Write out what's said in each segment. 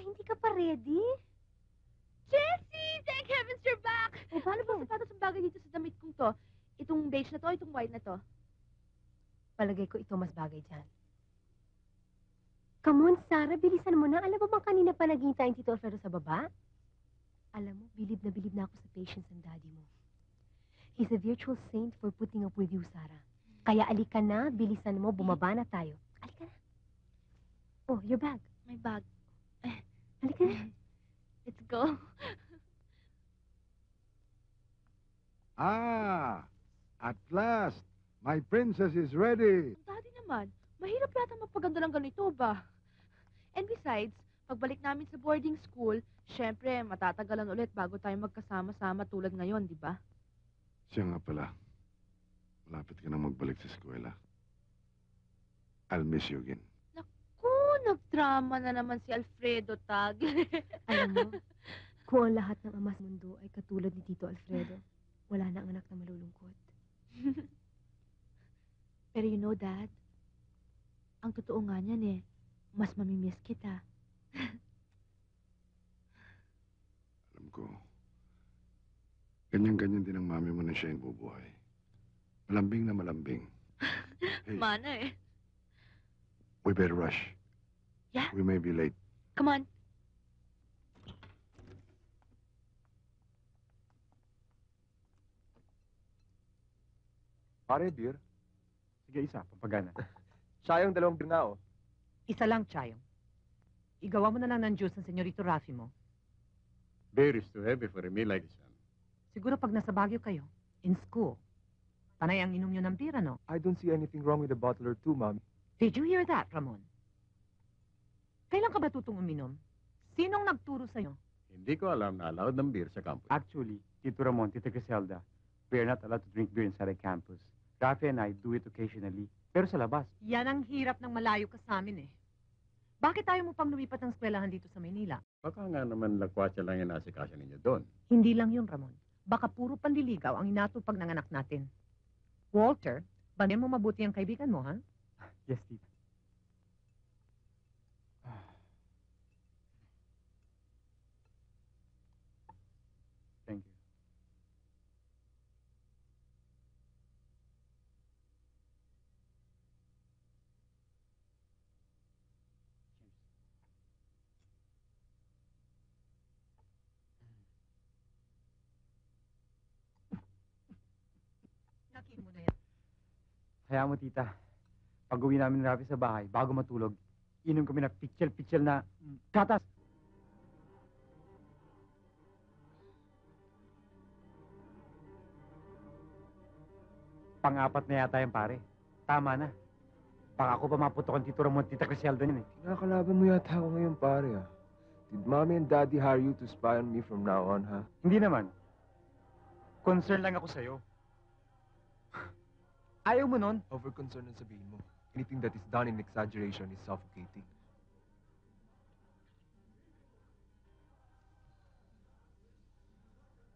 Hindi ka pa ready? Jessie! Thank heavens you're back! O, paano Ano ba sapatos ang bagay dito sa damit kong to? Itong beige na to, itong white na to? Palagay ko ito mas bagay dyan. Come on, Sarah, bilisan mo na. Alam mo bang kanina pa naghihintay ang Tito Alfredo sa baba? Alam mo, bilib na ako sa patience ng daddy mo. He's a virtual saint for putting up with you, Sarah. Kaya alika na, bilisan mo, bumaba na tayo. Alika na. Oh, your bag. My bag. Alika na. Let's go. At last, my princess is ready. Ang daddy naman, mahirap yata magpaganda ng ganito ba? And besides, pagbalik namin sa boarding school, syempre, matatagalan ulit bago tayo magkasama-sama tulad ngayon, di ba? Siya nga pala. Malapit ka na magbalik sa eskwela. I'll miss you again. Naku, nagdrama na naman si Alfredo Tag. Alam mo, kung ang lahat ng ama sa mundo ay katulad ni Tito Alfredo, wala na ang anak na malulungkot. Pero you know, Dad, ang totoo nga niyan mas mamimiss kita. Alam ko, ganyan-ganyan din ang mami mo na siya yung bubuhay. Malambing na malambing. Hey, Mana we better rush. Yeah? We may be late. Come on. Pare, beer? Sige, isa. Pampagana. Sayang 2 beer na, oh. Isa lang, Chayong. Igawa mo na lang ng juice ng senyorito Rafi mo. Beer is too heavy for a meal like this one. Siguro pag nasa Baguio kayo, in school, panay ang inom nyo ng beer, no? I don't see anything wrong with a bottle or two, Mami. Did you hear that, Ramon? Kailan ka ba tutong uminom? Sinong nagturo sa'yo? Hindi ko alam na allowed ng beer sa campus. Actually, Tito Ramon, Tita Griselda, we are not allowed to drink beer inside the campus. Rafi and I do it occasionally. Pero sa labas. Yan ang hirap ng malayo ka sa amin, eh. Bakit tayo mo pang lumipat ng eskwelahan dito sa Maynila? Baka nga naman lakwatsa lang yung nasikaso ninyo doon. Hindi lang yun, Ramon. Baka puro panliligaw ang inatupag ng anak natin. Walter, banyan mo mabuti ang kaibigan mo, ha? Yes, Tita. Thank you. Nakin mo na yan. Hayaan mo, Tita. Pag-uwi namin ni Rafi sa bahay, bago matulog, inom kami ng pitchel-pitchel na gatas. Pang-apat na yata yung pare. Tama na. Baka ako pa maputokan Tito Ramon, Tita Griselda niyan, eh. Kinakalaban mo yata ako ngayon, pare, ah. Did Mommy and Daddy hire you to spy on me from now on, ha? Hindi naman. Concern lang ako sa'yo. Ayaw mo nun? Over-concern ang sabihin mo. Anything that is done in exaggeration is suffocating.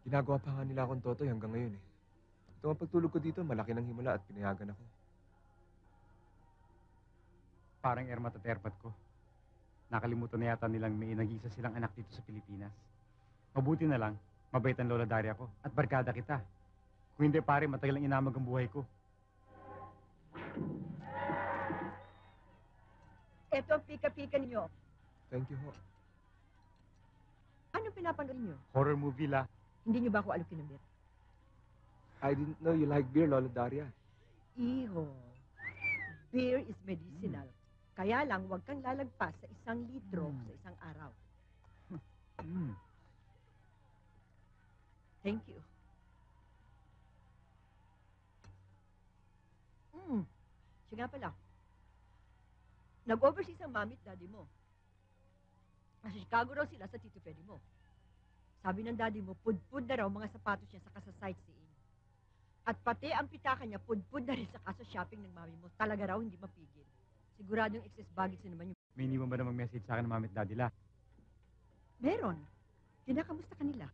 Ginagawa pa nga nila akong totoy hanggang ngayon, eh. Ito ang pagtulog ko dito, malaki ng himala at pinayagan ako. Parang ermat at erpat ko. Nakalimutan na yata nilang may nag-isa silang anak dito sa Pilipinas. Mabuti na lang, mabait ang Lola Daria ko at barkada kita. Kung hindi, pare, matagal ang inamag ang buhay ko. Ito ang pika-pika ninyo. Thank you, ho. Anong pinapanood niyo? Horror movie la. Hindi niyo ba ako alukin ng beer? I didn't know you like beer, Lola Daria. Iho, beer is medicinal. Kaya lang, huwag kang lalagpas sa 1 litro sa isang araw. Thank you. Siya nga pala. Nag-overseas ang mami at daddy mo. Nasa Chicago raw sila sa Tito Freddy mo. Sabi ng daddy mo, pudpud na raw mga sapatos niya sa sightseeing. At pati ang pitaka niya, pudpud na rin sa shopping ng mami mo. Talaga raw hindi mapigil. Siguradong excess baggage na naman yung... May iniwan ba namang message sa akin ng mami at daddy la? Meron. Kinakamusta kanila?